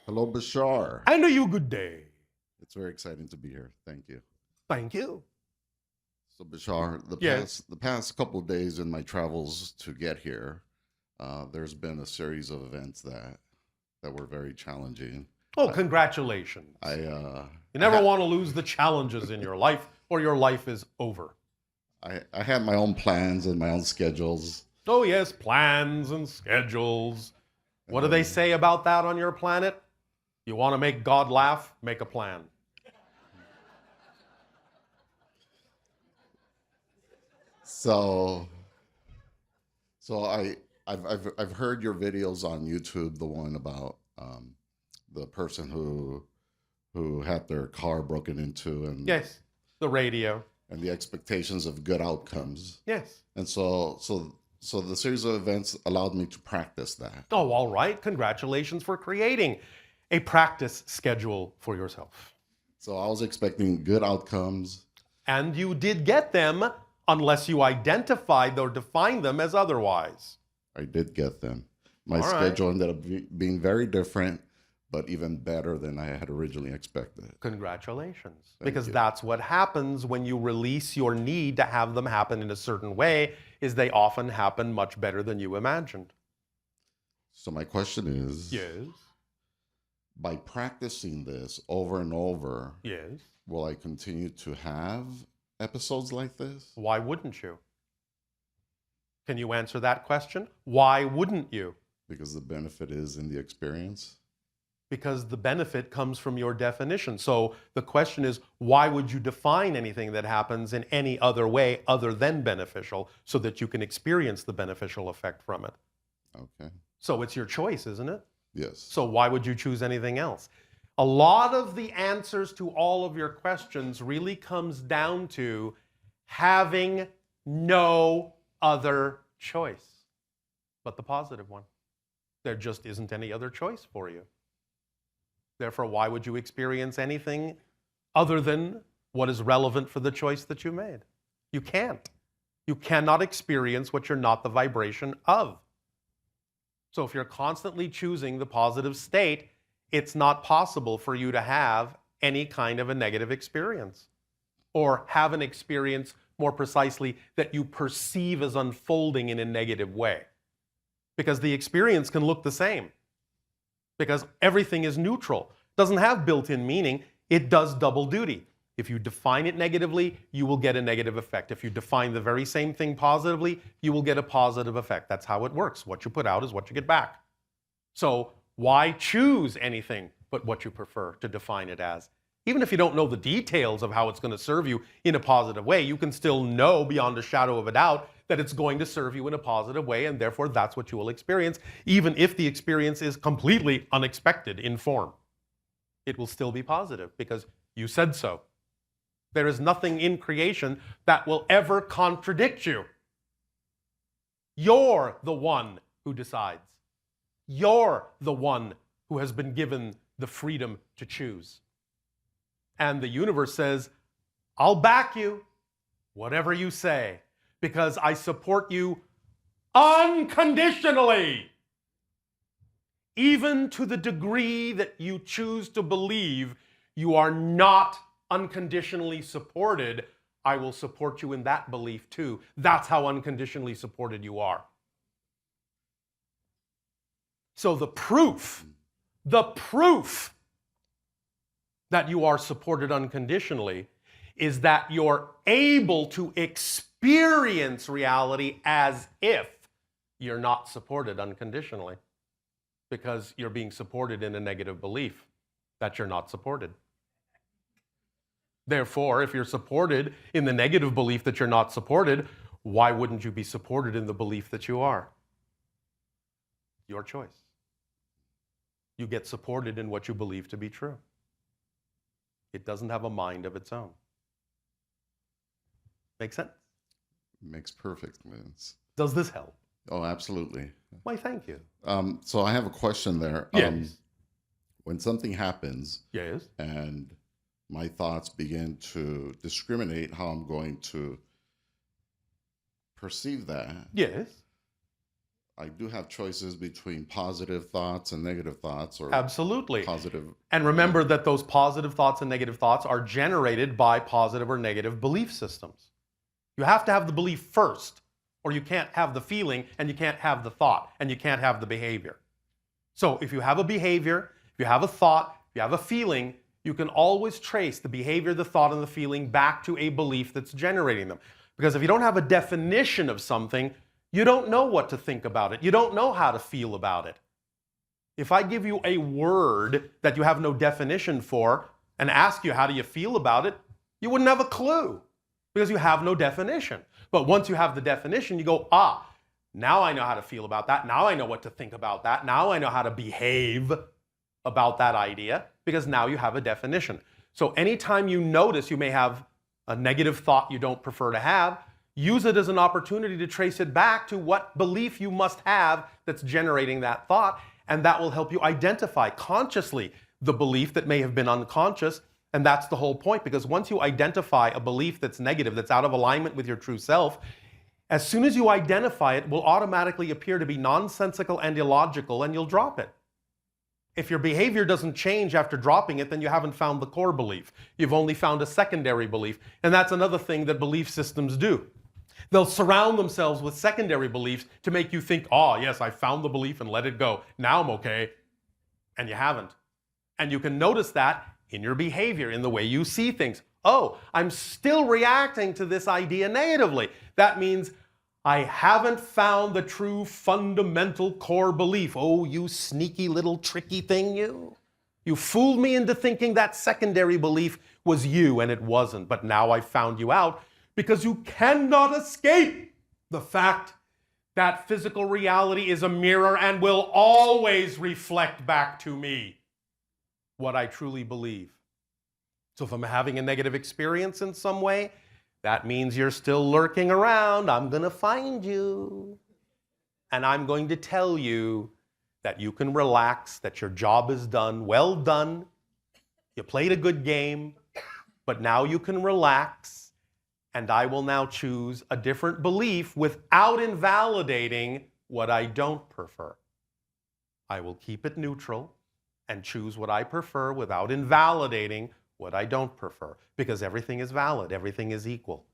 Hello, Bashar. And a you good day. It's very exciting to be here. Thank you. Thank you. So, Bashar, Yes. the past couple of days in my travels to get here, there's been a series of events that were very challenging. Oh, I, congratulations. I, You I never had want to lose the challenges in your life or your life is over. I had my own plans and my own schedules, Oh, yes, plans and schedules. and What do they then say about that on your planet? You want to make God laugh? Make a plan. so so I've heard your videos on YouTube, the one about the person who had their car broken into Yes, the radio. and the expectations of good outcomes. Yes. And so the series of events allowed me to practice that. Oh, all right. Congratulations for creating a practice schedule for yourself. So I was expecting good outcomes. And you did get them unless you identified or defined them as otherwise. I did get them. My All right. schedule ended up being very different, but even better than I had originally expected. Congratulations. Thank Because you. that's what happens when you release your need to have them happen in a certain way, is they often happen much better than you imagined. So my question is, Yes. by practicing this over and over, Yes. will I continue to have episodes like this? Why wouldn't you? Can you answer that question? Why wouldn't you? Because the benefit is in the experience. Because the benefit comes from your definition. So the question is, why would you define anything that happens in any other way other than beneficial so that you can experience the beneficial effect from it? Okay. So it's your choice, isn't it? Yes. So why would you choose anything else? A lot of the answers to all of your questions really comes down to having no other choice but the positive one. There just isn't any other choice for you. Therefore, why would you experience anything other than what is relevant for the choice that you made? You can't. You cannot experience what you're not the vibration of. So if you're constantly choosing the positive state, it's not possible for you to have any kind of a negative experience or have an experience, more precisely, that you perceive as unfolding in a negative way. Because the experience can look the same. Because everything is neutral. Doesn't have built-in meaning. It does double duty. If you define it negatively, you will get a negative effect. If you define the very same thing positively, you will get a positive effect. That's how it works. What you put out is what you get back. So why choose anything but what you prefer to define it as? Even if you don't know the details of how it's going to serve you in a positive way, you can still know beyond a shadow of a doubt that it's going to serve you in a positive way, and therefore that's what you will experience, even if the experience is completely unexpected in form. It will still be positive because you said so. There is nothing in creation that will ever contradict you. You're the one who decides. You're the one who has been given the freedom to choose. And the universe says, I'll back you, whatever you say, because I support you unconditionally. Even to the degree that you choose to believe you are not unconditionally supported, I will support you in that belief too. That's how unconditionally supported you are. So the proof that you are supported unconditionally is that you're able to experience reality as if you're not supported unconditionally, because you're being supported in a negative belief that you're not supported. Therefore, if you're supported in the negative belief that you're not supported, why wouldn't you be supported in the belief that you are? Your choice. You get supported in what you believe to be true. It doesn't have a mind of its own. Make sense? Makes perfect sense. Does this help? Oh, absolutely. Why, thank you. So I have a question there. Yes. When something happens Yes. and my thoughts begin to discriminate how I'm going to perceive that, Yes. I do have choices between positive thoughts and negative thoughts, or Absolutely. positive. And remember that those positive thoughts and negative thoughts are generated by positive or negative belief systems. You have to have the belief first, or you can't have the feeling, and you can't have the thought, and you can't have the behavior. So if you have a behavior, if you have a thought, if you have a feeling, you can always trace the behavior, the thought, and the feeling back to a belief that's generating them. Because if you don't have a definition of something, you don't know what to think about it. You don't know how to feel about it. If I give you a word that you have no definition for and ask you how do you feel about it, you wouldn't have a clue because you have no definition. But once you have the definition, you go, now I know how to feel about that. Now I know what to think about that. Now I know how to behave about that idea because now you have a definition. So anytime you notice you may have a negative thought you don't prefer to have, use it as an opportunity to trace it back to what belief you must have that's generating that thought, and that will help you identify consciously the belief that may have been unconscious. And that's the whole point, because once you identify a belief that's negative, that's out of alignment with your true self, as soon as you identify it, will automatically appear to be nonsensical and illogical, and you'll drop it. If your behavior doesn't change after dropping it, then you haven't found the core belief. You've only found a secondary belief. And that's another thing that belief systems do. They'll surround themselves with secondary beliefs to make you think, yes, I found the belief and let it go. Now I'm okay. And you haven't. And you can notice that in your behavior, in the way you see things. I'm still reacting to this idea negatively. That means I haven't found the true fundamental core belief. You sneaky little tricky thing, you. You fooled me into thinking that secondary belief was you, and it wasn't. But now I found you out, because you cannot escape the fact that physical reality is a mirror and will always reflect back to me what I truly believe. So if I'm having a negative experience in some way, that means you're still lurking around. I'm going to find you. And I'm going to tell you that you can relax, that your job is done. Well done. You played a good game, but now you can relax. And I will now choose a different belief without invalidating what I don't prefer. I will keep it neutral and choose what I prefer without invalidating what I don't prefer, because everything is valid, everything is equal.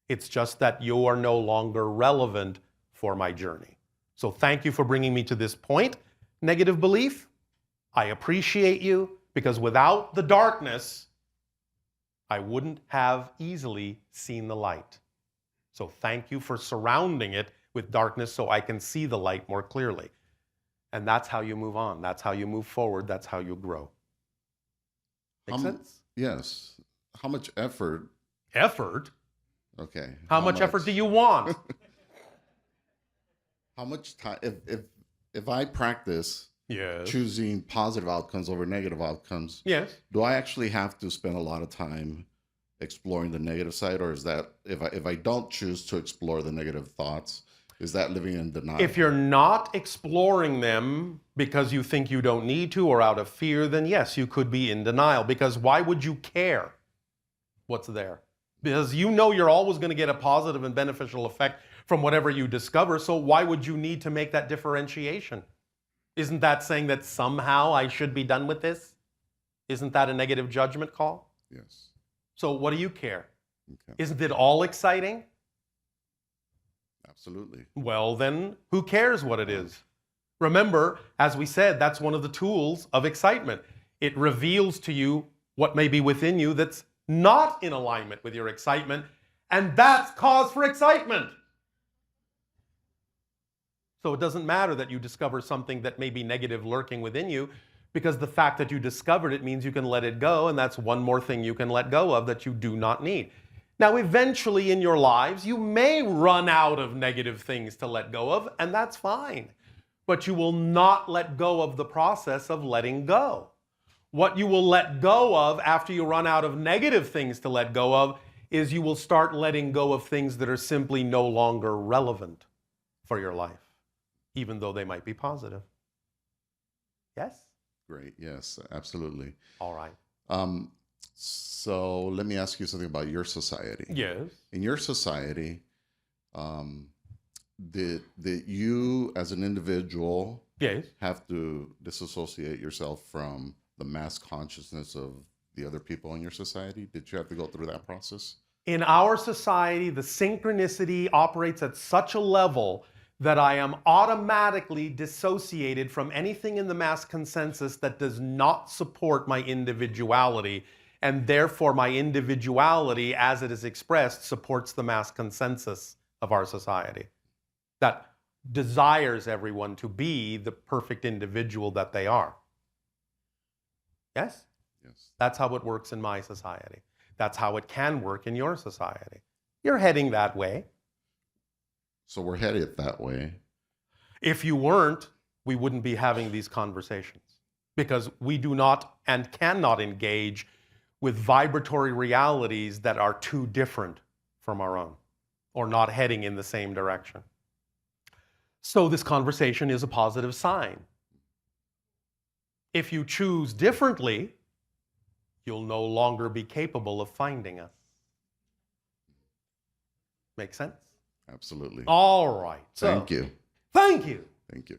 It's just that you are no longer relevant for my journey. So thank you for bringing me to this point, negative belief. I appreciate you, because without the darkness, I wouldn't have easily seen the light. So thank you for surrounding it with darkness so I can see the light more clearly. And that's how you move on. That's how you move forward. That's how you grow. Make sense? Yes. How much effort? Effort? Okay. How much effort do you want? How much time? If I practice Yes. choosing positive outcomes over negative outcomes, Yes. do I actually have to spend a lot of time exploring the negative side, or is that if I don't choose to explore the negative thoughts, is that living in denial? If you're not exploring them because you think you don't need to or out of fear, then yes, you could be in denial. Because why would you care what's there? Because you know you're always going to get a positive and beneficial effect from whatever you discover. So why would you need to make that differentiation? Isn't that saying that somehow I should be done with this? Isn't that a negative judgment call? Yes. So what do you care? Okay. Isn't it all exciting? Absolutely. Well, then who cares what it is? Remember, as we said, that's one of the tools of excitement. It reveals to you what may be within you that's not in alignment with your excitement, and that's cause for excitement. So it doesn't matter that you discover something that may be negative lurking within you, because the fact that you discovered it means you can let it go, and that's one more thing you can let go of that you do not need. Now, eventually in your lives, you may run out of negative things to let go of, and that's fine. But you will not let go of the process of letting go. What you will let go of after you run out of negative things to let go of is you will start letting go of things that are simply no longer relevant for your life, even though they might be positive. Yes? Great. Yes, absolutely. All right. So let me ask you something about your society. Yes. In your society, did you as an individual Yes. have to disassociate yourself from the mass consciousness of the other people in your society? Did you have to go through that process? In our society, the synchronicity operates at such a level that I am automatically dissociated from anything in the mass consensus that does not support my individuality. And therefore, my individuality, as it is expressed, supports the mass consensus of our society that desires everyone to be the perfect individual that they are. Yes? Yes. That's how it works in my society. That's how it can work in your society. You're heading that way. So we're headed that way. If you weren't, we wouldn't be having these conversations because we do not and cannot engage with vibratory realities that are too different from our own or not heading in the same direction. So this conversation is a positive sign. If you choose differently, you'll no longer be capable of finding us. Make sense? Absolutely. All right. So, Thank you. Thank you. Thank you.